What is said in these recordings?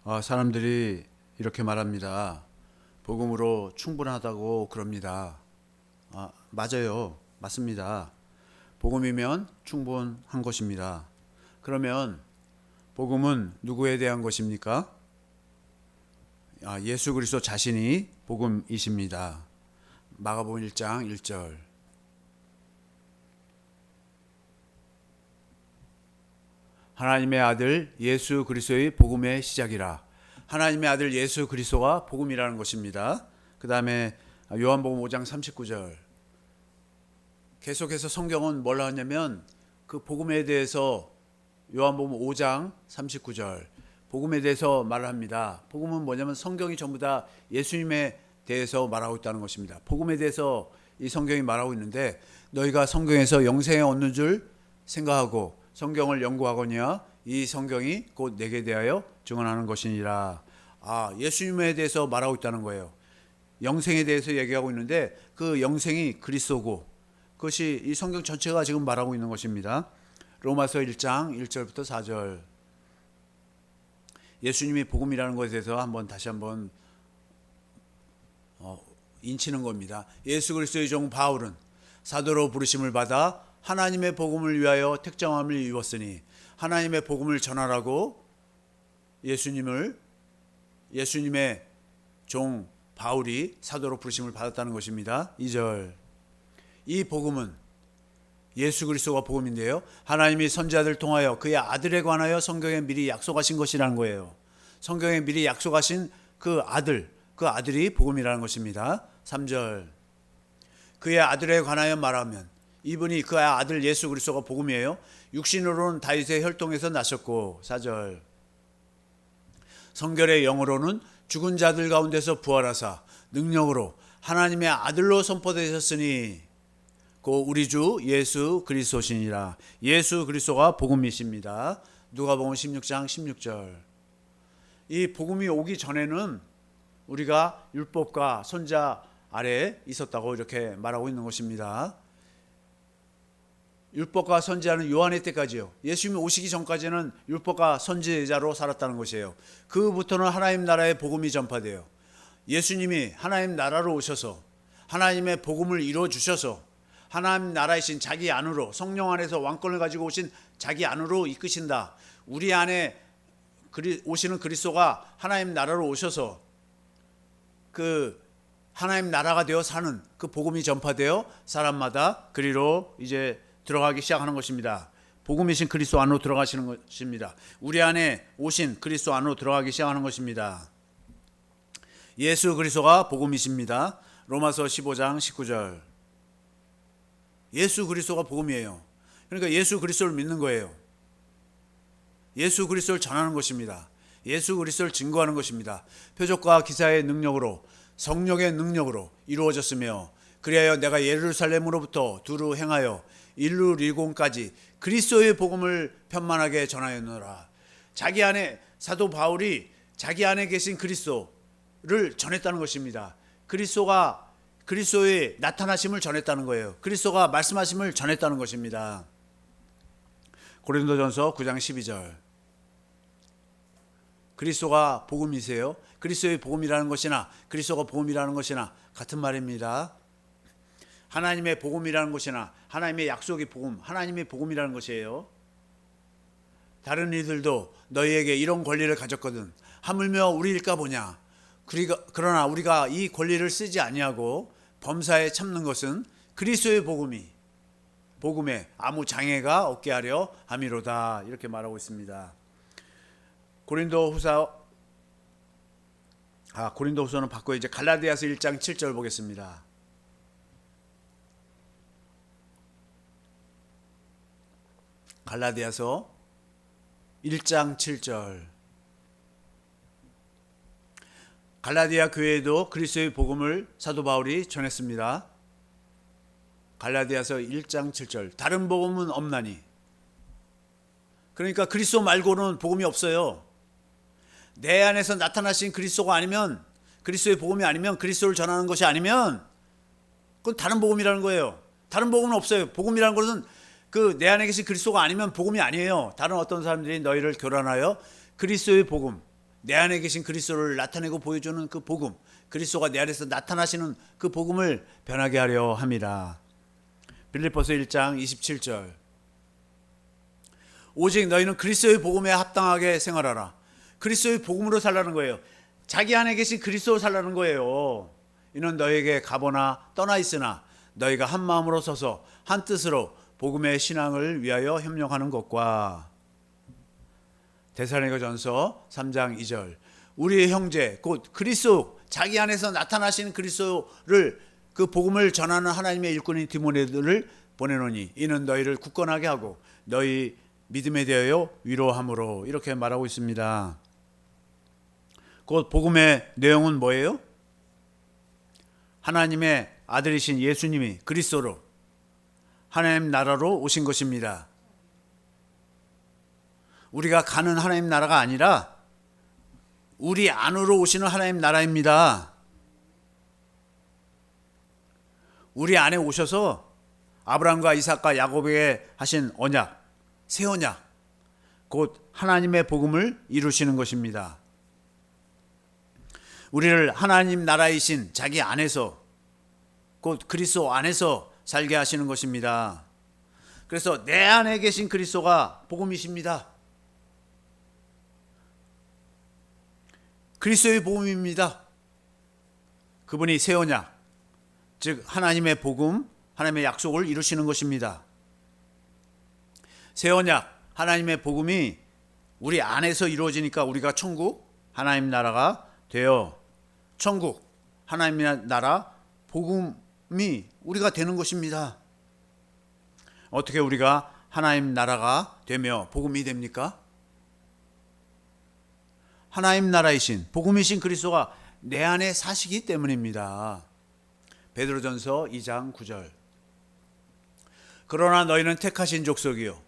사람들이 이렇게 말합니다. 복음으로 충분하다고 그럽니다. 맞아요. 맞습니다. 복음이면 충분한 것입니다. 그러면 복음은 누구에 대한 것입니까? 예수 그리스도 자신이 복음이십니다. 마가복음 1장 1절. 하나님의 아들 예수 그리스도의 복음의 시작이라. 하나님의 아들 예수 그리스도가 복음이라는 것입니다. 그 다음에 요한복음 5장 39절. 계속해서 성경은 뭘 하냐면 그 복음에 대해서 요한복음 5장 39절 복음에 대해서 말을 합니다. 복음은 뭐냐면 성경이 전부 다 예수님에 대해서 말하고 있다는 것입니다. 복음에 대해서 이 성경이 말하고 있는데 너희가 성경에서 영생을 얻는 줄 생각하고 성경을 연구하거니와 이 성경이 곧 내게 대하여 증언하는 것이니라. 예수님에 대해서 말하고 있다는 거예요. 영생에 대해서 얘기하고 있는데 그 영생이 그리스도고 그것이 이 성경 전체가 지금 말하고 있는 것입니다. 로마서 1장 1절부터 4절. 예수님이 복음이라는 것에 대해서 다시 한번 인치는 겁니다. 예수 그리스도의 종 바울은 사도로 부르심을 받아 하나님의 복음을 위하여 택정함을 입었으니 하나님의 복음을 전하라고 예수님의 종 바울이 사도로 부르심을 받았다는 것입니다. 2절. 이 복음은 예수 그리스도가 복음인데요. 하나님이 선지자들 통하여 그의 아들에 관하여 성경에 미리 약속하신 것이라는 거예요. 성경에 미리 약속하신 그 아들이 복음이라는 것입니다. 3절. 그의 아들에 관하여 말하면 이분이 그의 아들 예수 그리스도가 복음이에요. 육신으로는 다윗의 혈통에서 나셨고. 4절. 성결의 영으로는 죽은 자들 가운데서 부활하사 능력으로 하나님의 아들로 선포되셨으니 그 우리 주 예수 그리스도시니라. 예수 그리스도가 복음이십니다. 누가복음 16장 16절. 이 복음이 오기 전에는 우리가 율법과 선지자 아래에 있었다고 이렇게 말하고 있는 것입니다. 율법과 선지자는 요한의 때까지요. 예수님이 오시기 전까지는 율법과 선지자로 살았다는 것이에요. 그부터는 하나님 나라의 복음이 전파돼요. 예수님이 하나님 나라로 오셔서 하나님의 복음을 이루어 주셔서 하나님 나라이신 자기 안으로 성령 안에서 왕권을 가지고 오신 자기 안으로 이끄신다. 우리 안에 오시는 그리스도가 하나님 나라로 오셔서 그 하나님 나라가 되어 사는 그 복음이 전파되어 사람마다 그리로 이제 들어가기 시작하는 것입니다. 복음이신 그리스도 안으로 들어가시는 것입니다. 우리 안에 오신 그리스도 안으로 들어가기 시작하는 것입니다. 예수 그리스도가 복음이십니다. 로마서 15장 19절. 예수 그리스도가 복음이에요. 그러니까 예수 그리스도를 믿는 거예요. 예수 그리스도를 전하는 것입니다. 예수 그리스도를 증거하는 것입니다. 표적과 기사의 능력으로 성령의 능력으로 이루어졌으며 그리하여 내가 예루살렘으로부터 두루 행하여 일루 리곤까지 그리스도의 복음을 편만하게 전하였노라. 자기 안에 사도 바울이 자기 안에 계신 그리스도를 전했다는 것입니다. 그리스도의 나타나심을 전했다는 거예요. 그리스도가 말씀하심을 전했다는 것입니다. 고린도전서 9장 12절. 그리스도가 복음이세요. 그리스도의 복음이라는 것이나 그리스도가 복음이라는 것이나 같은 말입니다. 하나님의 복음이라는 것이나 하나님의 약속의 복음, 하나님의 복음이라는 것이에요. 다른 이들도 너희에게 이런 권리를 가졌거든 하물며 우리일까 보냐. 그러나 우리가 이 권리를 쓰지 아니하고 범사에 참는 것은 그리스도의 복음에 아무 장애가 없게 하려 함이로다. 이렇게 말하고 있습니다. 고린도후서는 바꿔 이제 갈라디아서 1장 7절 보겠습니다. 갈라디아서 1장 7절. 갈라디아 교회에도 그리스도의 복음을 사도 바울이 전했습니다. 갈라디아서 1장 7절. 다른 복음은 없나니. 그러니까 그리스도 말고는 복음이 없어요. 내 안에서 나타나신 그리스도가 아니면, 그리스도의 복음이 아니면, 그리스도를 전하는 것이 아니면 그건 다른 복음이라는 거예요. 다른 복음은 없어요. 복음이라는 것은 그 내 안에 계신 그리스도가 아니면 복음이 아니에요. 다른 어떤 사람들이 너희를 교란하여 그리스도의 복음, 내 안에 계신 그리스도를 나타내고 보여주는 그 복음, 그리스도가 내 안에서 나타나시는 그 복음을 변하게 하려 함이라. 빌립보서 1장 27절. 오직 너희는 그리스도의 복음에 합당하게 생활하라. 그리스도의 복음으로 살라는 거예요. 자기 안에 계신 그리스도로 살라는 거예요. 이는 너에게 가보나 떠나 있으나 너희가 한 마음으로 서서 한 뜻으로 복음의 신앙을 위하여 협력하는 것과. 데살로니가전서 3장 2절. 우리의 형제 곧 그리스도, 자기 안에서 나타나시는 그리스도를, 그 복음을 전하는 하나님의 일꾼인 디모데들을 보내노니 이는 너희를 굳건하게 하고 너희 믿음에 대하여 위로함으로. 이렇게 말하고 있습니다. 곧 복음의 내용은 뭐예요? 하나님의 아들이신 예수님이 그리스도로 하나님 나라로 오신 것입니다. 우리가 가는 하나님 나라가 아니라 우리 안으로 오시는 하나님 나라입니다. 우리 안에 오셔서 아브라함과 이삭과 야곱에게 하신 언약, 새 언약, 곧 하나님의 복음을 이루시는 것입니다. 우리를 하나님 나라이신 자기 안에서, 곧 그리스도 안에서 살게 하시는 것입니다. 그래서 내 안에 계신 그리스도가 복음이십니다. 그리스도의 복음입니다. 그분이 새 언약, 즉 하나님의 복음, 하나님의 약속을 이루시는 것입니다. 새 언약, 하나님의 복음이 우리 안에서 이루어지니까 우리가 천국, 하나님 나라가 되어 천국, 하나님의 나라, 복음이 우리가 되는 것입니다. 어떻게 우리가 하나님 나라가 되며 복음이 됩니까? 하나님 나라이신 복음이신 그리스도가 내 안에 사시기 때문입니다. 베드로전서 2장 9절. 그러나 너희는 택하신 족속이요,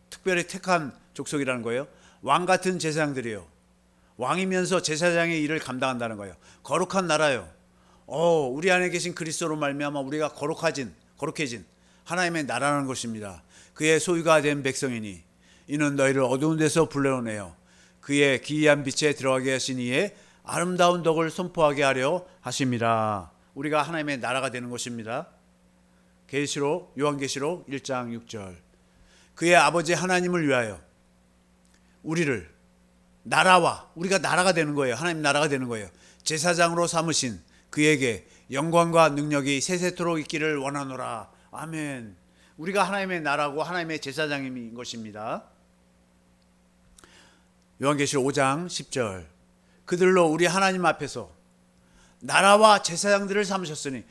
특별히 택한 족속이라는 거예요. 왕 같은 제사장들이요, 왕이면서 제사장의 일을 감당한다는 거예요. 거룩한 나라요. 우리 안에 계신 그리스도로 말미암아 우리가 거룩해진 하나님의 나라라는 것입니다. 그의 소유가 된 백성이니 이는 너희를 어두운 데서 불러내어 그의 기이한 빛에 들어가게 하신 이의 아름다운 덕을 선포하게 하려 하심이라. 우리가 하나님의 나라가 되는 것입니다. 계시록, 요한계시록 1장 6절. 그의 아버지 하나님을 위하여 우리를 우리가 나라가 되는 거예요. 하나님 나라가 되는 거예요. 제사장으로 삼으신 그에게 영광과 능력이 세세토록 있기를 원하노라. 아멘. 우리가 하나님의 나라고 하나님의 제사장인 것입니다. 요한계시록 5장 10절. 그들로 우리 하나님 앞에서 나라와 제사장들을 삼으셨으니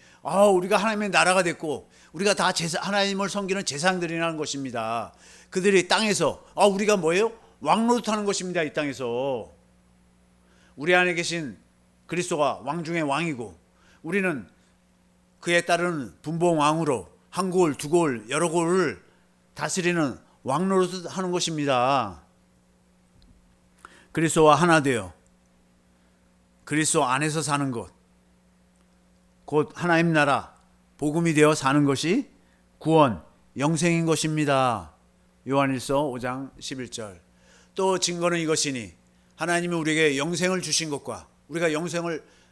우리가 하나님의 나라가 됐고 우리가 다 하나님을 섬기는 제사장들이라는 것입니다. 그들이 땅에서 우리가 뭐예요? 왕노릇하는 것입니다. 이 땅에서 우리 안에 계신 그리스도가 왕 중에 왕이고 우리는 그에 따르는 분봉왕으로 한 골, 두 골, 여러 골을 다스리는 왕노릇하는 것입니다. 그리스도와 하나 되어 그리스도 안에서 사는 것, 곧 하나님 나라 복음이 되어 사는 것이 구원, 영생인 것입니다. 요한일서 5장 11절. 또 증거는 이것이니 하나님이 우리에게 영생을 주신 것과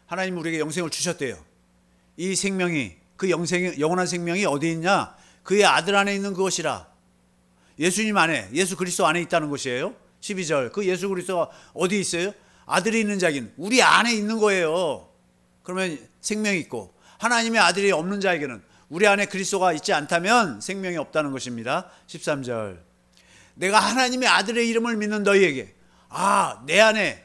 하나님이 우리에게 영생을 주셨대요. 이 생명이, 그 영원한 생명이 어디 있냐? 그의 아들 안에 있는 그것이라. 예수님 안에, 예수 그리스도 안에 있다는 것이에요. 12절. 그 예수 그리스도가 어디 있어요? 아들이 있는 자에게는 우리 안에 있는 거예요. 그러면 생명이 있고, 하나님의 아들이 없는 자에게는, 우리 안에 그리스도가 있지 않다면 생명이 없다는 것입니다. 13절. 내가 하나님의 아들의 이름을 믿는 너희에게, 내 안에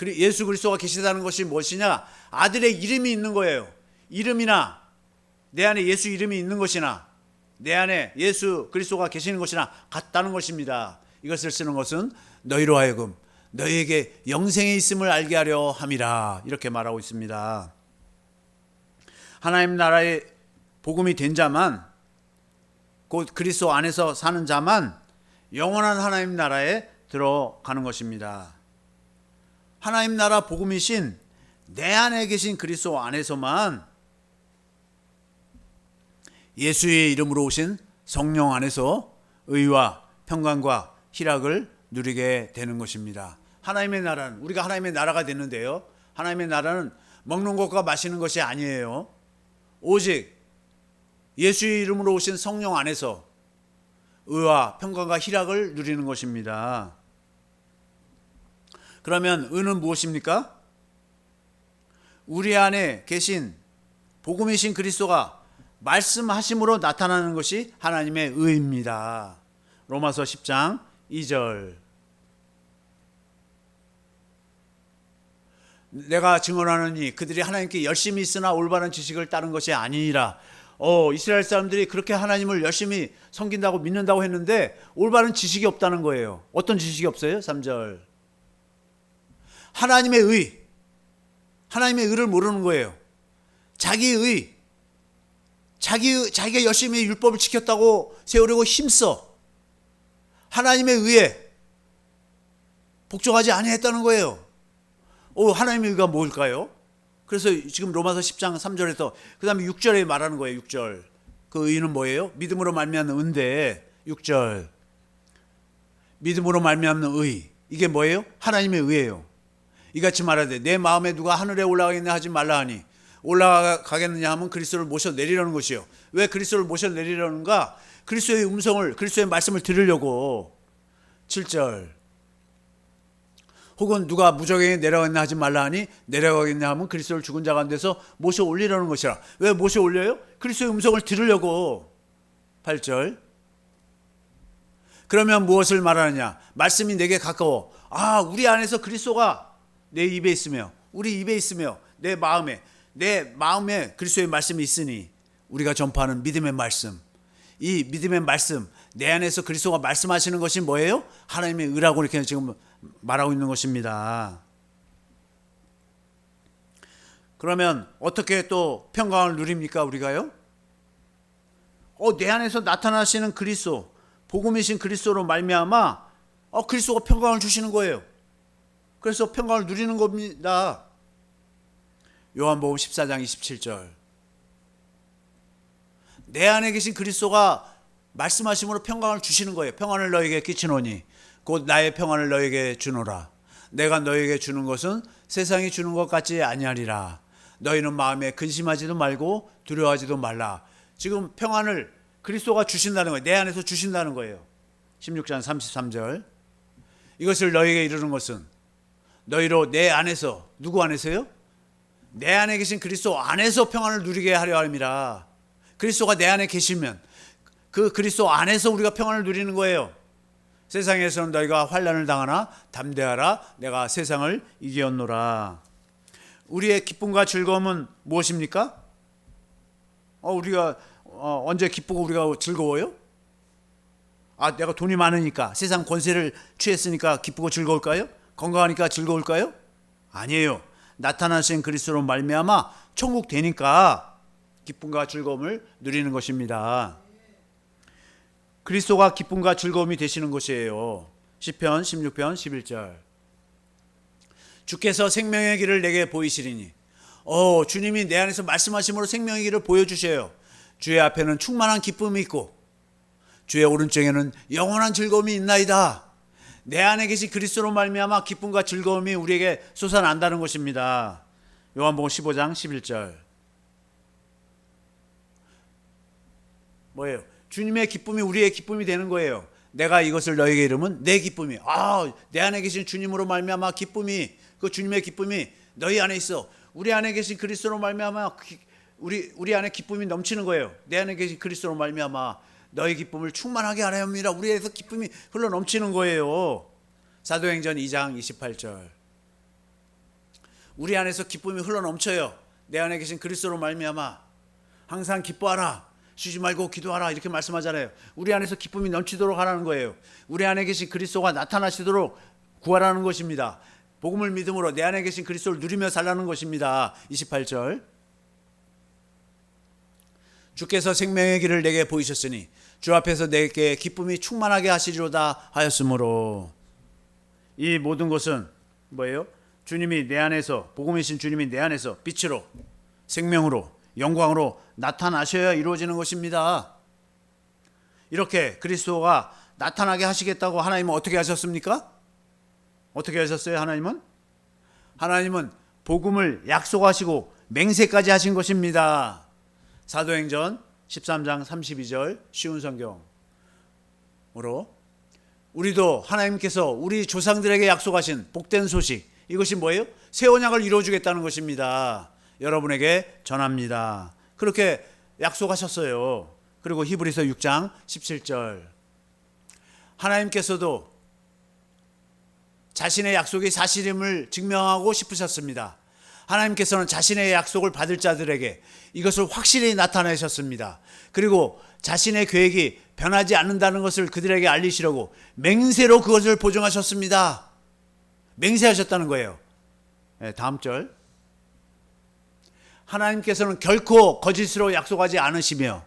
예수 그리스도가 계시다는 것이 무엇이냐? 아들의 이름이 있는 거예요. 이름이나 내 안에 예수 이름이 있는 것이나 내 안에 예수 그리스도가 계시는 것이나 같다는 것입니다. 이것을 쓰는 것은 너희로 하여금 너희에게 영생에 있음을 알게 하려 함이라. 이렇게 말하고 있습니다. 하나님 나라의 복음이 된 자만, 곧 그리스도 안에서 사는 자만 영원한 하나님 나라에 들어가는 것입니다. 하나님 나라 복음이신 내 안에 계신 그리스도 안에서만 예수의 이름으로 오신 성령 안에서 의와 평강과 희락을 누리게 되는 것입니다. 하나님의 나라는, 우리가 하나님의 나라가 됐는데요, 하나님의 나라는 먹는 것과 마시는 것이 아니에요. 오직 예수의 이름으로 오신 성령 안에서 의와 평강과 희락을 누리는 것입니다. 그러면 의는 무엇입니까? 우리 안에 계신 복음이신 그리스도가 말씀하심으로 나타나는 것이 하나님의 의입니다. 로마서 10장 2절. 내가 증언하노니 그들이 하나님께 열심히 있으나 올바른 지식을 따른 것이 아니니라. 이스라엘 사람들이 그렇게 하나님을 열심히 섬긴다고 믿는다고 했는데 올바른 지식이 없다는 거예요. 어떤 지식이 없어요? 3절. 하나님의 의, 하나님의 의를 모르는 거예요. 자기의 의, 자기가 열심히 율법을 지켰다고 세우려고 힘써 하나님의 의에 복종하지 아니했다는 거예요. 하나님의 의가 뭘까요? 그래서 지금 로마서 10장 3절에서 그 다음에 6절에 말하는 거예요. 6절. 그 의는 뭐예요? 믿음으로 말미암는 의인데 6절. 믿음으로 말미암는 의. 이게 뭐예요? 하나님의 의예요. 이같이 말하되 내 마음에 누가 하늘에 올라가겠냐 하지 말라 하니 올라가겠느냐 하면 그리스도를 모셔 내리려는 것이요. 왜 그리스도를 모셔 내리려는가? 그리스도의 음성을, 그리스도의 말씀을 들으려고. 7절. 혹은 누가 무저갱에 내려가겠냐 하지 말라 하니 내려가겠냐 하면 그리스도를 죽은 자 가운데서 모셔 올리려는 것이라. 왜 모셔 올려요? 그리스도의 음성을 들으려고. 8절. 그러면 무엇을 말하느냐? 말씀이 내게 가까워. 우리 안에서 그리스도가 내 입에 있으며 우리 입에 있으며 내 마음에 그리스도의 말씀이 있으니 우리가 전파하는 믿음의 말씀. 이 믿음의 말씀, 내 안에서 그리스도가 말씀하시는 것이 뭐예요? 하나님의 의라고 이렇게 지금 말하고 있는 것입니다. 그러면 어떻게 또 평강을 누립니까, 우리가요? 내 안에서 나타나시는 그리스도, 복음이신 그리스도로 말미암아 그리스도가 평강을 주시는 거예요. 그래서 평강을 누리는 겁니다. 요한복음 14장 27절. 내 안에 계신 그리스도가 말씀하심으로 평강을 주시는 거예요. 평안을 너에게 끼치노니 곧 나의 평안을 너에게 주노라. 내가 너에게 주는 것은 세상이 주는 것 같지 아니하리라. 너희는 마음에 근심하지도 말고 두려워하지도 말라. 지금 평안을 그리스도가 주신다는 거예요. 내 안에서 주신다는 거예요. 16장 33절. 이것을 너에게 이루는 것은 너희로 내 안에서, 누구 안에서요? 내 안에 계신 그리스도 안에서 평안을 누리게 하려 함이라. 그리스도가 내 안에 계시면 그 그리스도 안에서 우리가 평안을 누리는 거예요. 세상에서는 너희가 환난을 당하나 담대하라. 내가 세상을 이기었노라. 우리의 기쁨과 즐거움은 무엇입니까? 우리가 언제 기쁘고 우리가 즐거워요? 내가 돈이 많으니까, 세상 권세를 취했으니까 기쁘고 즐거울까요? 건강하니까 즐거울까요? 아니에요. 나타나신 그리스도로 말미암아 천국 되니까 기쁨과 즐거움을 누리는 것입니다. 그리스도가 기쁨과 즐거움이 되시는 것이에요. 시편 16편 11절. 주께서 생명의 길을 내게 보이시리니. 주님이 내 안에서 말씀하심으로 생명의 길을 보여주셔요. 주의 앞에는 충만한 기쁨이 있고 주의 오른쪽에는 영원한 즐거움이 있나이다. 내 안에 계신 그리스도로 말미암아 기쁨과 즐거움이 우리에게 솟아난다는 것입니다. 요한복음 15장 11절. 뭐예요? 주님의 기쁨이 우리의 기쁨이 되는 거예요. 내가 이것을 너에게 이르면 내 기쁨이, 내 안에 계신 주님으로 말미암아 기쁨이, 그 주님의 기쁨이 너희 안에 있어. 우리 안에 계신 그리스도로 말미암아 우리 안에 기쁨이 넘치는 거예요. 내 안에 계신 그리스도로 말미암아 너희 기쁨을 충만하게 하려 합니다. 우리에서 기쁨이 흘러 넘치는 거예요. 사도행전 2장 28절. 우리 안에서 기쁨이 흘러 넘쳐요. 내 안에 계신 그리스도로 말미암아 항상 기뻐하라, 쉬지 말고 기도하라, 이렇게 말씀하잖아요. 우리 안에서 기쁨이 넘치도록 하라는 거예요. 우리 안에 계신 그리스도가 나타나시도록 구하라는 것입니다. 복음을 믿음으로 내 안에 계신 그리스도를 누리며 살라는 것입니다. 28절. 주께서 생명의 길을 내게 보이셨으니 주 앞에서 내게 기쁨이 충만하게 하시리로다 하였으므로. 이 모든 것은 뭐예요? 주님이 내 안에서, 복음이신 주님이 내 안에서 빛으로, 생명으로, 영광으로 나타나셔야 이루어지는 것입니다. 이렇게 그리스도가 나타나게 하시겠다고 하나님은 어떻게 하셨습니까? 어떻게 하셨어요? 하나님은 복음을 약속하시고 맹세까지 하신 것입니다. 사도행전 13장 32절 쉬운 성경으로 우리도 하나님께서 우리 조상들에게 약속하신 복된 소식, 이것이 뭐예요? 새 언약을 이루어주겠다는 것입니다. 여러분에게 전합니다. 그렇게 약속하셨어요. 그리고 히브리서 6장 17절, 하나님께서도 자신의 약속이 사실임을 증명하고 싶으셨습니다. 하나님께서는 자신의 약속을 받을 자들에게 이것을 확실히 나타내셨습니다. 그리고 자신의 계획이 변하지 않는다는 것을 그들에게 알리시려고 맹세로 그것을 보증하셨습니다. 맹세하셨다는 거예요. 네, 다음 절. 하나님께서는 결코 거짓으로 약속하지 않으시며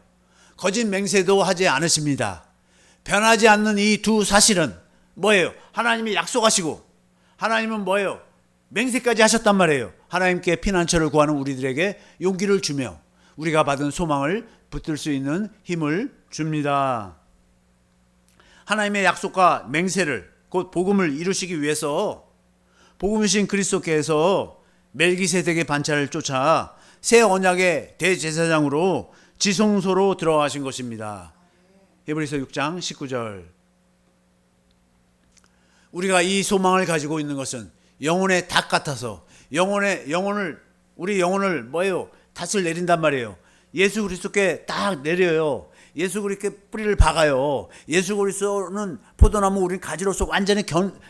거짓 맹세도 하지 않으십니다. 변하지 않는 이 두 사실은 뭐예요? 하나님이 약속하시고 하나님은 뭐예요? 맹세까지 하셨단 말이에요. 하나님께 피난처를 구하는 우리들에게 용기를 주며 우리가 받은 소망을 붙들 수 있는 힘을 줍니다. 하나님의 약속과 맹세를 곧 복음을 이루시기 위해서 복음이신 그리스도께서 멜기세덱의 반차를 쫓아 새 언약의 대제사장으로 지성소로 들어가신 것입니다. 히브리서 6장 19절. 우리가 이 소망을 가지고 있는 것은 영혼의 닭 같아서 우리 영혼을 뭐예요? 닷을 내린단 말이에요. 예수 그리스도께 딱 내려요. 예수 그리스도께 뿌리를 박아요. 예수 그리스도는 포도나무, 우리는 가지로서 완전히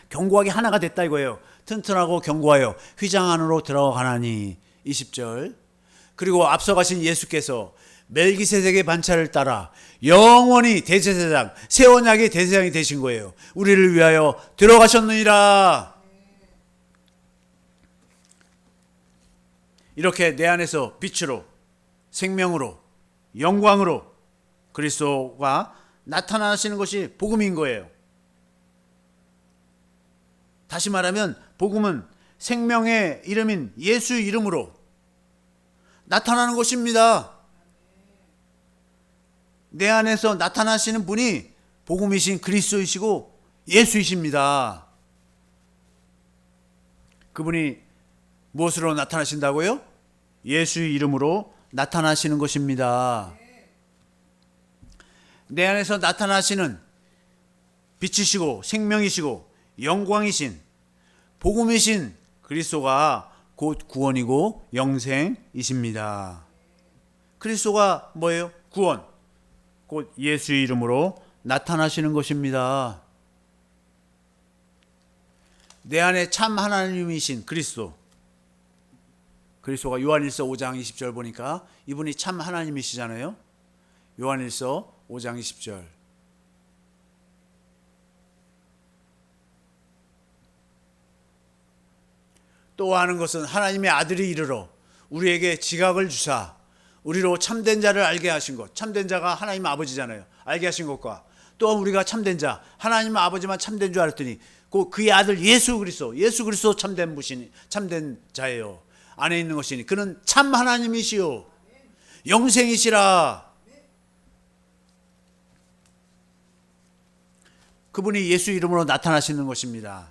견고하게 하나가 됐다 이거예요. 튼튼하고 견고하여 휘장 안으로 들어가나니. 20절. 그리고 앞서가신 예수께서 멜기세덱의 반차를 따라 영원히 대제사장, 새 언약의 대제사장이 되신 거예요. 우리를 위하여 들어가셨느니라. 이렇게 내 안에서 빛으로, 생명으로, 영광으로 그리스도가 나타나시는 것이 복음인 거예요. 다시 말하면 복음은 생명의 이름인 예수 이름으로 나타나는 것입니다. 내 안에서 나타나시는 분이 복음이신 그리스도이시고 예수이십니다. 그분이 무엇으로 나타나신다고요? 예수의 이름으로 나타나시는 것입니다. 내 안에서 나타나시는 빛이시고 생명이시고 영광이신 복음이신 그리스도가 곧 구원이고 영생이십니다. 그리스도가 뭐예요? 구원, 곧 예수의 이름으로 나타나시는 것입니다. 내 안에 참 하나님이신 그리스도가 요한일서 5장 20절 보니까 이분이 참 하나님이시잖아요. 요한일서 5장 20절. 또 하는 것은 하나님의 아들이 이르러 우리에게 지각을 주사 우리로 참된 자를 알게 하신 것. 참된 자가 하나님 아버지잖아요. 알게 하신 것과 또 우리가 참된 자, 하나님 아버지만 참된 줄 알았더니 그의 아들 예수 그리스도 참된 분이니 참된 자예요. 안에 있는 것이니 그는 참 하나님이시요 영생이시라. 그분이 예수 이름으로 나타나시는 것입니다.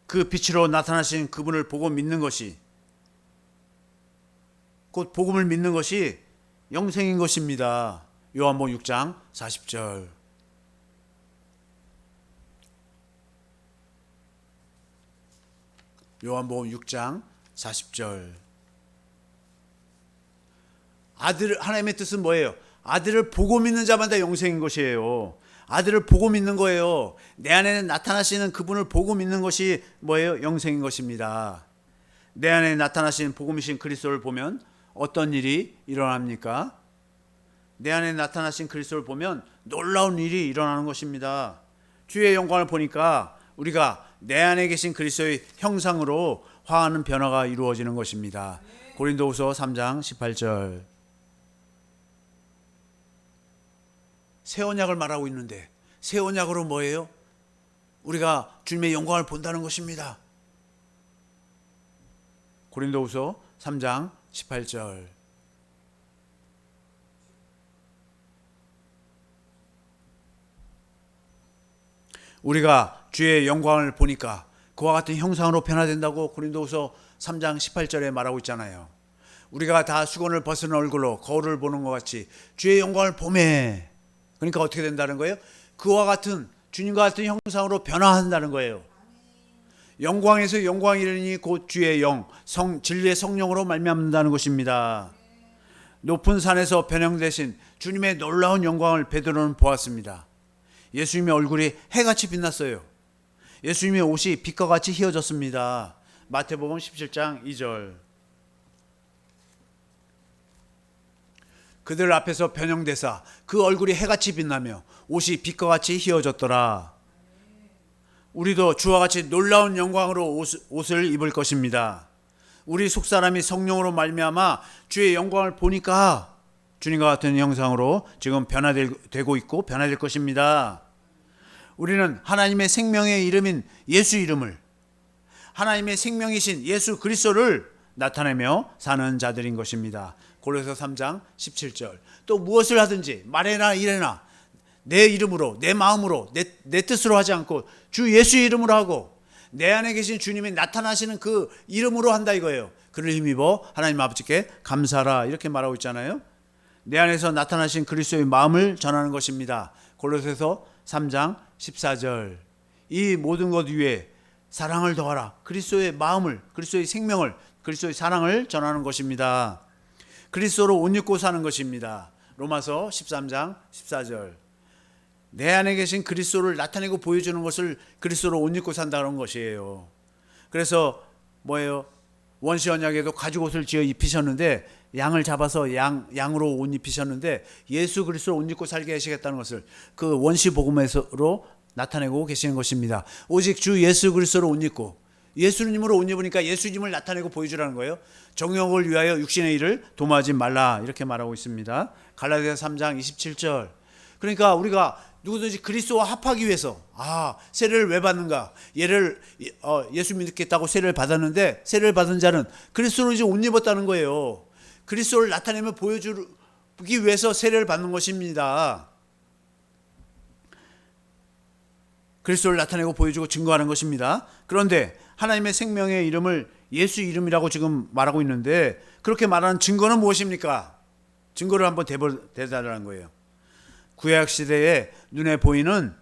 그 빛으로 나타나신 그분을 보고 믿는 것이, 곧 복음을 믿는 것이 영생인 것입니다. 요한복음 6장 40절. 요한복음 6장 40절. 하나님의 뜻은 뭐예요? 아들을 보고 믿는 자마다 영생인 것이에요. 아들을 보고 믿는 거예요. 내 안에는 나타나시는 그분을 보고 믿는 것이 뭐예요? 영생인 것입니다. 내 안에 나타나신 복음이신 그리스도를 보면 어떤 일이 일어납니까? 내 안에 나타나신 그리스도를 보면 놀라운 일이 일어나는 것입니다. 주의 영광을 보니까 우리가 내 안에 계신 그리스도의 형상으로 화하는 변화가 이루어지는 것입니다. 고린도후서 3장 18절. 새 언약을 말하고 있는데 새 언약으로 뭐예요? 우리가 주님의 영광을 본다는 것입니다. 고린도후서 3장 18절. 우리가 주의 영광을 보니까 그와 같은 형상으로 변화된다고 고린도후서 3장 18절에 말하고 있잖아요. 우리가 다 수건을 벗은 얼굴로 거울을 보는 것 같이 주의 영광을 보매. 그러니까 어떻게 된다는 거예요? 그와 같은 주님과 같은 형상으로 변화한다는 거예요. 영광에서 영광이 이르니 곧 주의 영, 진리의 성령으로 말미암는다는 것입니다. 높은 산에서 변형되신 주님의 놀라운 영광을 베드로는 보았습니다. 예수님의 얼굴이 해같이 빛났어요. 예수님의 옷이 빛과 같이 휘어졌습니다. 마태복음 17장 2절. 그들 앞에서 변형되사 그 얼굴이 해같이 빛나며 옷이 빛과 같이 휘어졌더라. 우리도 주와 같이 놀라운 영광으로 옷을 입을 것입니다. 우리 속사람이 성령으로 말미암아 주의 영광을 보니까 주님과 같은 형상으로 지금 변화되고 있고 변화될 것입니다. 우리는 하나님의 생명의 이름인 예수 이름을, 하나님의 생명이신 예수 그리스도를 나타내며 사는 자들인 것입니다. 고린도서 3장 17절. 또 무엇을 하든지 말해나 이래나 내 이름으로, 내 마음으로, 내 뜻으로 하지 않고 주 예수 이름으로 하고 내 안에 계신 주님이 나타나시는 그 이름으로 한다 이거예요. 그를 힘입어 하나님 아버지께 감사하라 이렇게 말하고 있잖아요. 내 안에서 나타나신 그리스도의 마음을 전하는 것입니다. 골로새서 3장 14절. 이 모든 것 위에 사랑을 더하라. 그리스도의 마음을, 그리스도의 생명을, 그리스도의 사랑을 전하는 것입니다. 그리스도로 옷 입고 사는 것입니다. 로마서 13장 14절. 내 안에 계신 그리스도를 나타내고 보여주는 것을 그리스도로 옷 입고 산다는 것이에요. 그래서 뭐예요? 원시 언약에도 가죽옷을 지어 입히셨는데 양을 잡아서 양으로 옷 입히셨는데 예수 그리스도로 옷 입고 살게 하시겠다는 것을 그 원시 복음에서로 나타내고 계시는 것입니다. 오직 주 예수 그리스도로 옷 입고 예수님으로 옷 입으니까 예수님을 나타내고 보여주라는 거예요. 정욕을 위하여 육신의 일을 도모하지 말라 이렇게 말하고 있습니다. 갈라디아서 3장 27절. 그러니까 우리가 누구든지 그리스도와 합하기 위해서 세례를 왜 받는가? 예수 믿겠다고 세례를 받았는데 세례를 받은 자는 그리스도로 이제 옷 입었다는 거예요. 그리스도를 나타내며 보여주기 위해서 세례를 받는 것입니다. 그리스도를 나타내고 보여주고 증거하는 것입니다. 그런데 하나님의 생명의 이름을 예수 이름이라고 지금 말하고 있는데 그렇게 말하는 증거는 무엇입니까? 증거를 한번 대달라는 거예요. 구약 시대에 눈에 보이는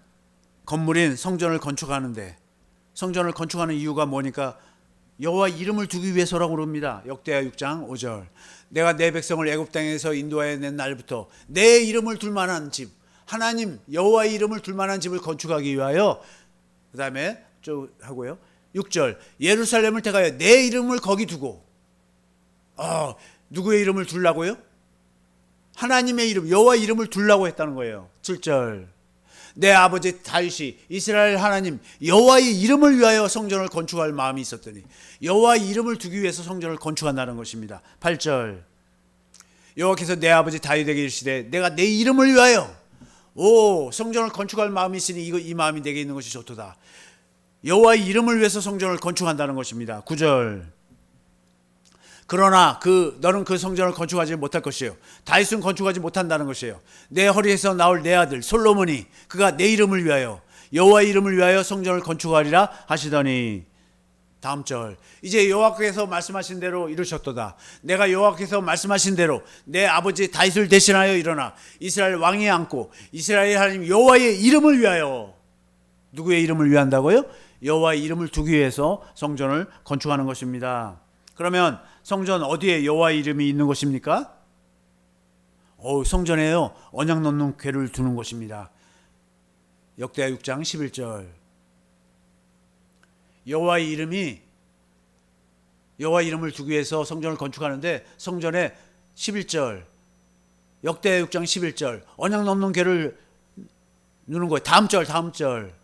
건물인 성전을 건축하는데 성전을 건축하는 이유가 뭐니까 여호와 이름을 두기 위해서라고 그럽니다. 역대하 6장 5절. 내가 내 백성을 애굽 땅에서 인도하여 낸 날부터 내 이름을 둘 만한 집, 하나님 여호와의 이름을 둘 만한 집을 건축하기 위하여, 그 다음에 쭉 하고요. 6절. 예루살렘을 택하여 내 이름을 거기 두고. 누구의 이름을 두려고요? 하나님의 이름, 여호와의 이름을 두려고 했다는 거예요. 7절. 내 아버지 다윗이 이스라엘 하나님 여호와의 이름을 위하여 성전을 건축할 마음이 있었더니 여호와의 이름을 두기 위해서 성전을 건축한다는 것입니다. 8절. 여호와께서 내 아버지 다윗에게 이르시되 내가 내 이름을 위하여 성전을 건축할 마음이 있으니 이 마음이 내게 있는 것이 좋도다. 여호와의 이름을 위해서 성전을 건축한다는 것입니다. 9절. 그러나 너는 그 성전을 건축하지 못할 것이에요. 다윗은 건축하지 못한다는 것이에요. 내 허리에서 나올 내 아들 솔로몬이 그가 내 이름을 위하여 여호와의 이름을 위하여 성전을 건축하리라 하시더니, 다음 절. 이제 여호와께서 말씀하신 대로 이루셨도다. 내가 여호와께서 말씀하신 대로 내 아버지 다윗을 대신하여 일어나 이스라엘 왕위에 앉고 이스라엘 하나님 여호와의 이름을 위하여. 누구의 이름을 위한다고요? 여호와의 이름을 두기 위해서 성전을 건축하는 것입니다. 그러면 성전 어디에 여호와의 이름이 있는 것입니까? 성전에요. 언약 넣는 궤를 두는 것입니다. 역대하 6장 11절. 여호와의 이름을 두기 위해서 성전을 건축하는데 성전에 11절, 역대하 6장 11절 언약 넣는 궤를 누는 거예요. 다음 절.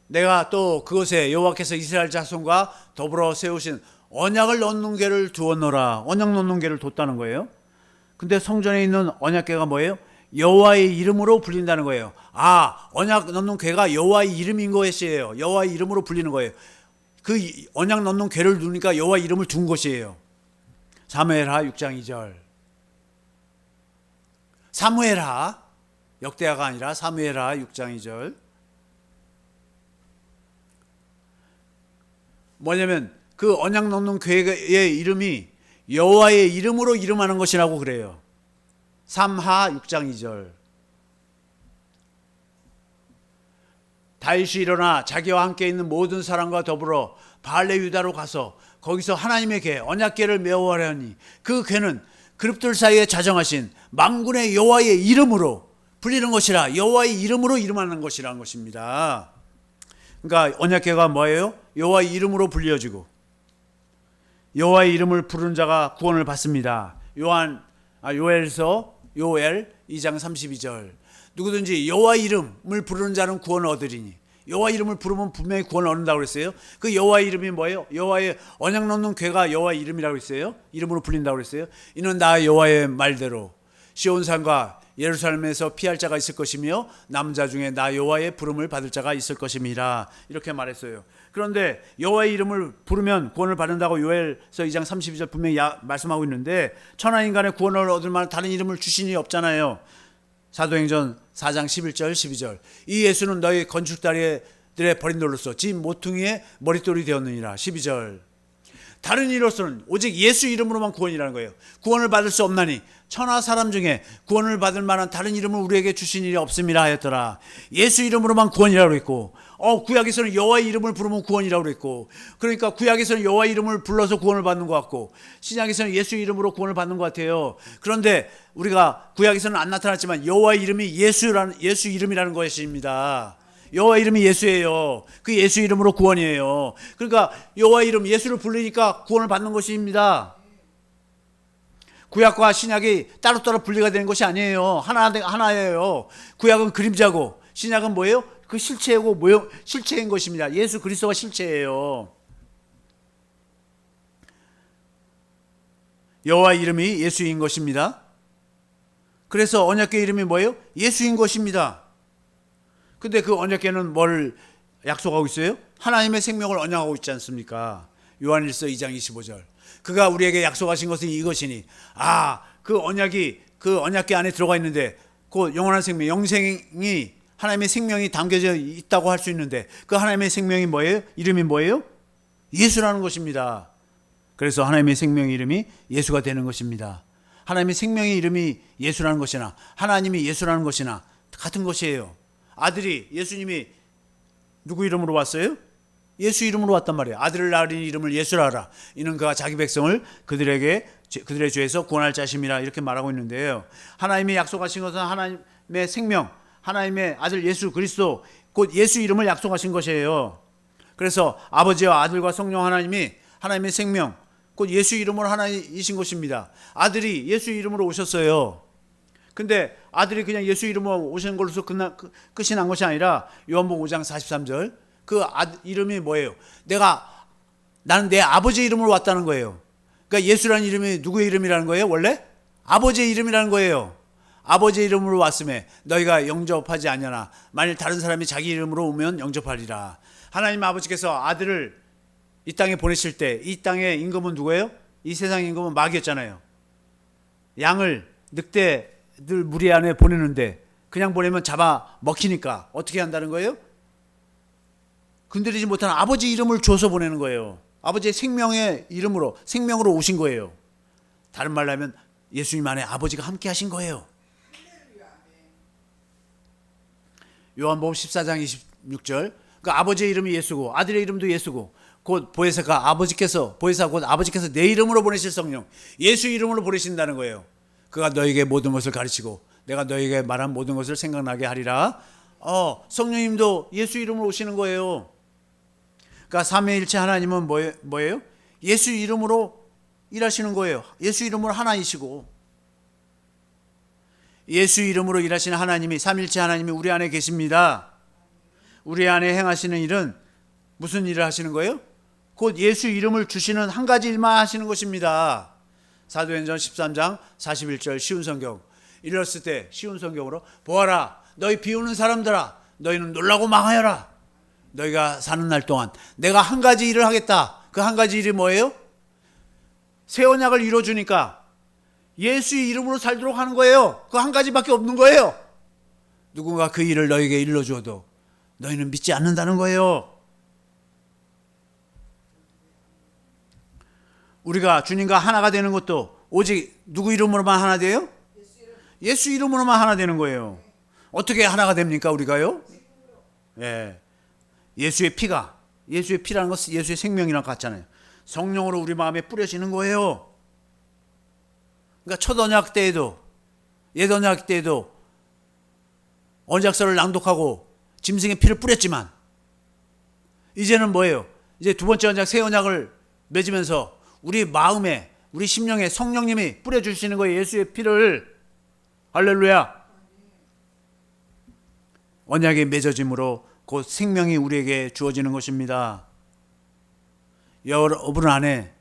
내가 또 그곳에 여호와께서 이스라엘 자손과 더불어 세우신 언약을 넣는 궤를 두었노라. 언약 넣는 궤를 뒀다는 거예요. 근데 성전에 있는 언약궤가 뭐예요? 여호와의 이름으로 불린다는 거예요. 언약 넣는 궤가 여호와의 이름인 것이에요. 여호와의 이름으로 불리는 거예요. 그 언약 넣는 궤를 두니까 여호와의 이름을 둔 것이에요. 사무엘하 6장 2절. 사무엘하 역대하가 아니라 사무엘하 6장 2절. 뭐냐면 그 언약 놓는 교회의 이름이 여호와의 이름으로 이름하는 것이라고 그래요. 삼하 6장 2절. 다윗이 일어나 자기와 함께 있는 모든 사람과 더불어 바알레 유다로 가서 거기서 하나님의 궤 언약궤를 메어오라 하니 그 궤는 그룹들 사이에 자정하신 만군의 여호와의 이름으로 불리는 것이라, 여호와의 이름으로 이름하는 것이라는 것입니다. 그러니까 언약궤가 뭐예요? 여호와의 이름으로 불려지고 여호와의 이름을 부르는 자가 구원을 받습니다. 요엘서 요엘 2장 32절. 누구든지 여호와의 이름을 부르는 자는 구원을 얻으리니. 여호와의 이름을 부르면 분명히 구원을 얻는다고 그랬어요. 그 여호와의 이름이 뭐예요? 여호와의 언약 놓는 궤가 여호와의 이름이라고 했어요. 이름으로 불린다고 그랬어요. 이는 나 여호와의 말대로 시온산과 예루살렘에서 피할 자가 있을 것이며 남자 중에 나 여호와의 부름을 받을 자가 있을 것임이라, 이렇게 말했어요. 그런데 여호와의 이름을 부르면 구원을 받는다고 요엘서 2장 32절 분명히 말씀하고 있는데, 천하 인간의 구원을 얻을 만한 다른 이름을 주신 이 없잖아요. 사도행전 4장 11절 12절. 이 예수는 너희 건축다리들의 버린 돌로서 지 모퉁이의 머릿돌이 되었느니라. 12절. 다른 이로서는 오직 예수 이름으로만 구원이라는 거예요. 구원을 받을 수 없나니 천하 사람 중에 구원을 받을 만한 다른 이름을 우리에게 주신 일이 없음이라 하였더라. 예수 이름으로만 구원이라고 했고, 구약에서는 여호와의 이름을 부르면 구원이라고 했고, 그러니까 구약에서는 여호와의 이름을 불러서 구원을 받는 것 같고, 신약에서는 예수 이름으로 구원을 받는 것 같아요. 그런데 우리가 구약에서는 안 나타났지만 여호와의 이름이 예수 이름이라는 것입니다. 여호와 이름이 예수예요. 그 예수 이름으로 구원이에요. 그러니까 여호와 이름 예수를 부르니까 구원을 받는 것입니다. 구약과 신약이 따로따로 분리가 되는 것이 아니에요. 하나예요. 구약은 그림자고 신약은 뭐예요? 그 실체고 실체인 것입니다. 예수 그리스도가 실체예요. 여호와 이름이 예수인 것입니다. 그래서 언약궤 이름이 뭐예요? 예수인 것입니다. 근데 그 언약궤는 뭘 약속하고 있어요? 하나님의 생명을 언약하고 있지 않습니까? 요한일서 2장 25절. 그가 우리에게 약속하신 것은 이것이니, 그 언약궤 안에 들어가 있는데 그 영원한 생명, 영생이 하나님의 생명이 담겨져 있다고 할 수 있는데 그 하나님의 생명이 뭐예요? 이름이 뭐예요? 예수라는 것입니다. 그래서 하나님의 생명의 이름이 예수가 되는 것입니다. 하나님의 생명의 이름이 예수라는 것이나 하나님이 예수라는 것이나 같은 것이에요. 아들이, 예수님이 누구 이름으로 왔어요? 예수 이름으로 왔단 말이에요. 아들을 낳으니 이름을 예수라 하라. 이는 그가 자기 백성을 그들의 죄에서 구원할 자심이라, 이렇게 말하고 있는데요. 하나님이 약속하신 것은 하나님의 생명, 하나님의 아들 예수 그리스도, 곧 예수 이름을 약속하신 것이에요. 그래서 아버지와 아들과 성령 하나님이 하나님의 생명, 곧 예수 이름으로 하나이신 것입니다. 아들이 예수 이름으로 오셨어요. 근데 아들이 그냥 예수 이름으로 오신 걸로서 끝이 난 것이 아니라 요한복음 5장 43절, 그 이름이 뭐예요? 나는 내 아버지 이름으로 왔다는 거예요. 그러니까 예수라는 이름이 누구의 이름이라는 거예요? 원래 아버지의 이름이라는 거예요. 아버지의 이름으로 왔음에 너희가 영접하지 아니하나 만일 다른 사람이 자기 이름으로 오면 영접하리라. 하나님 아버지께서 아들을 이 땅에 보내실 때 이 땅의 임금은 누구예요? 이 세상 임금은 마귀였잖아요. 양을 늑대들 무리 안에 보내는데 그냥 보내면 잡아 먹히니까 어떻게 한다는 거예요? 건드리지 못하는 아버지 이름을 줘서 보내는 거예요. 아버지의 생명의 이름으로, 생명으로 오신 거예요. 다른 말로 하면 예수님 안에 아버지가 함께 하신 거예요. 요한복음 14장 26절, 그 아버지의 이름이 예수고 아들의 이름도 예수고 곧 보혜사가 보혜사 곧 아버지께서 내 이름으로 보내실 성령, 예수 이름으로 보내신다는 거예요. 그가 너에게 모든 것을 가르치고 내가 너에게 말한 모든 것을 생각나게 하리라. 성령님도 예수 이름으로 오시는 거예요. 그러니까 삼위일체 하나님은 뭐예요? 예수 이름으로 일하시는 거예요. 예수 이름으로 하나이시고, 예수 이름으로 일하시는 하나님이, 삼위일체 하나님이 우리 안에 계십니다. 우리 안에 행하시는 일은 무슨 일을 하시는 거예요? 곧 예수 이름을 주시는 한 가지 일만 하시는 것입니다. 사도행전 13장 41절 쉬운 성경, 이랬을 때 쉬운 성경으로, 보아라 너희 비우는 사람들아 너희는 놀라고 망하여라. 너희가 사는 날 동안 내가 한 가지 일을 하겠다. 그 한 가지 일이 뭐예요? 새 언약을 이루어주니까 예수의 이름으로 살도록 하는 거예요. 그 한 가지밖에 없는 거예요. 누군가 그 일을 너에게 일러주어도 너희는 믿지 않는다는 거예요. 우리가 주님과 하나가 되는 것도 오직 누구 이름으로만 하나 돼요? 예수 이름으로만 하나 되는 거예요. 어떻게 하나가 됩니까 우리가요? 예. 예수의 피라는 것은 예수의 생명이랑 같잖아요. 성령으로 우리 마음에 뿌려지는 거예요. 그러니까 첫 언약 때에도 옛 언약 때에도 언약서를 낭독하고 짐승의 피를 뿌렸지만 이제는 뭐예요? 이제 두 번째 언약 새 언약을 맺으면서 우리 마음에 우리 심령에 성령님이 뿌려주시는 거예요. 예수의 피를. 할렐루야. 언약이 맺어짐으로 곧 생명이 우리에게 주어지는 것입니다. 여러분 안에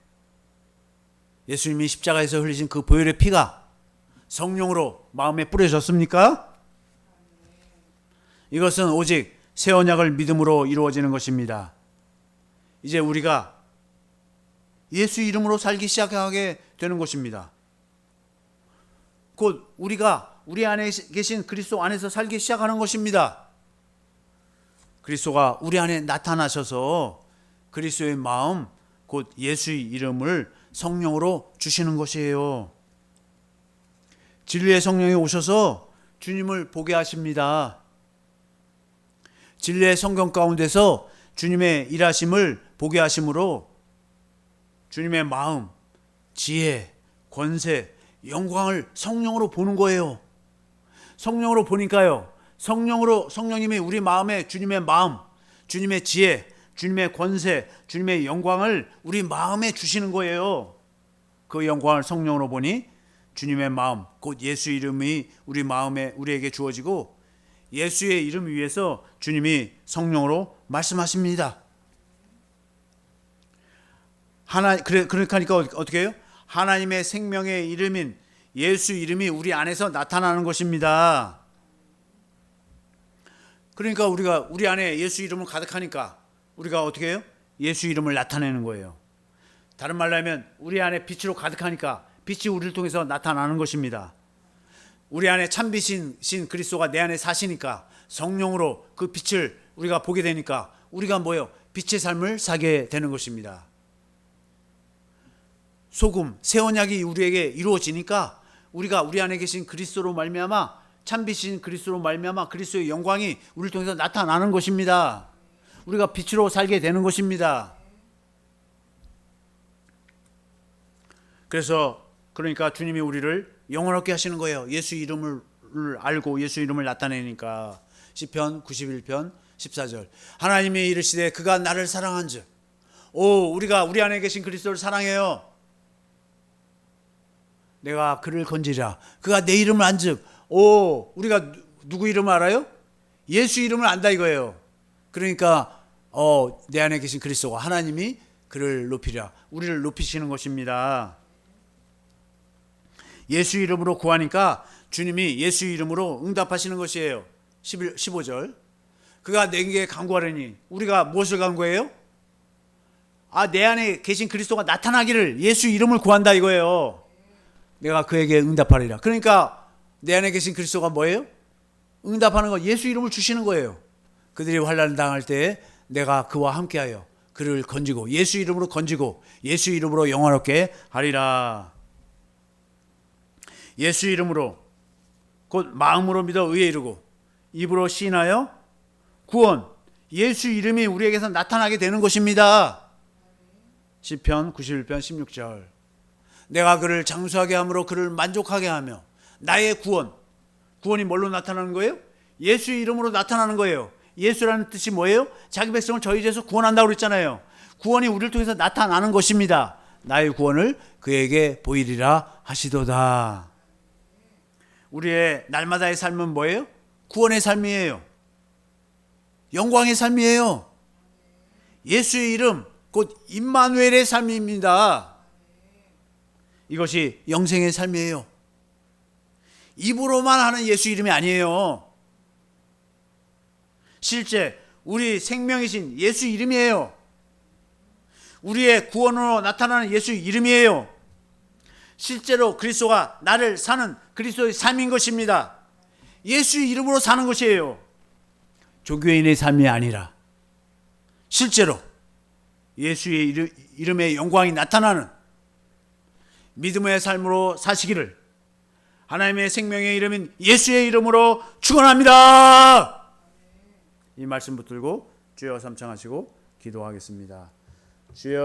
예수님이 십자가에서 흘리신 그 보혈의 피가 성령으로 마음에 뿌려졌습니까? 이것은 오직 새 언약을 믿음으로 이루어지는 것입니다. 이제 우리가 예수 이름으로 살기 시작하게 되는 것입니다. 곧 우리가 우리 안에 계신 그리스도 안에서 살기 시작하는 것입니다. 그리스도가 우리 안에 나타나셔서 그리스도의 마음, 곧 예수의 이름을 성령으로 주시는 것이에요. 진리의 성령이 오셔서 주님을 보게 하십니다. 진리의 성경 가운데서 주님의 일하심을 보게 하심으로 주님의 마음, 지혜, 권세, 영광을 성령으로 보는 거예요. 성령으로 보니까요. 성령님이 우리 마음에 주님의 마음, 주님의 지혜, 주님의 권세, 주님의 영광을 우리 마음에 주시는 거예요. 그 영광을 성령으로 보니 주님의 마음, 곧 예수 이름이 우리 마음에 우리에게 주어지고 예수의 이름 위에서 주님이 성령으로 말씀하십니다. 그러니까 어떻게 해요? 하나님의 생명의 이름인 예수 이름이 우리 안에서 나타나는 것입니다. 그러니까 우리 안에 예수 이름을 가득하니까 우리가 어떻게 해요? 예수 이름을 나타내는 거예요. 다른 말로 하면 우리 안에 빛으로 가득하니까 빛이 우리를 통해서 나타나는 것입니다. 우리 안에 참빛인 그리스도가 내 안에 사시니까 성령으로 그 빛을 우리가 보게 되니까 우리가 뭐예요? 빛의 삶을 살게 되는 것입니다. 소금, 새 언약이 우리에게 이루어지니까 우리가 우리 안에 계신 그리스도로 말미암아 참빛인 그리스도로 말미암아 그리스도의 영광이 우리를 통해서 나타나는 것입니다. 우리가 빛으로 살게 되는 것입니다. 그러니까 주님이 우리를 영원롭게 하시는 거예요. 예수 이름을 알고 예수 이름을 나타내니까. 시편 91편 14절. 하나님이 이르시되 그가 나를 사랑한즉. 우리가 우리 안에 계신 그리스도를 사랑해요. 내가 그를 건지라. 그가 내 이름을 안즉. 우리가 누구 이름을 알아요? 예수 이름을 안다 이거예요. 그러니까 내 안에 계신 그리스도가 하나님이 그를 높이라. 우리를 높이시는 것입니다. 예수 이름으로 구하니까 주님이 예수 이름으로 응답하시는 것이에요. 15절. 그가 내게 간구하려니. 우리가 무엇을 간구해요? 내 안에 계신 그리스도가 나타나기를 예수 이름을 구한다 이거예요. 내가 그에게 응답하리라. 그러니까 내 안에 계신 그리스도가 뭐예요? 응답하는 거, 예수 이름을 주시는 거예요. 그들이 환난을 당할 때 내가 그와 함께하여 그를 건지고 예수 이름으로 건지고 예수 이름으로 영원롭게 하리라. 예수 이름으로 곧 마음으로 믿어 의에 이르고 입으로 시인하여 구원. 예수 이름이 우리에게서 나타나게 되는 것입니다. 시편 91편 16절. 내가 그를 장수하게 함으로 그를 만족하게 하며 나의 구원이 뭘로 나타나는 거예요? 예수 이름으로 나타나는 거예요. 예수라는 뜻이 뭐예요? 자기 백성을 저희 죄에서 구원한다고 그랬잖아요. 구원이 우리를 통해서 나타나는 것입니다. 나의 구원을 그에게 보이리라 하시도다. 우리의 날마다의 삶은 뭐예요? 구원의 삶이에요. 영광의 삶이에요. 예수의 이름 곧 임마누엘의 삶입니다. 이것이 영생의 삶이에요. 입으로만 하는 예수 이름이 아니에요. 실제 우리 생명이신 예수 이름이에요. 우리의 구원으로 나타나는 예수 실제로 그리스도가 나를 사는 그리스도의 삶인 것입니다. 예수의 이름으로 사는 것이에요. 종교인의 삶이 아니라 실제로 예수의 이름의 영광이 나타나는 믿음의 삶으로 사시기를 하나님의 생명의 이름인 예수의 이름으로 축원합니다. 이 말씀 붙들고 주여 삼창하시고 기도하겠습니다. 주여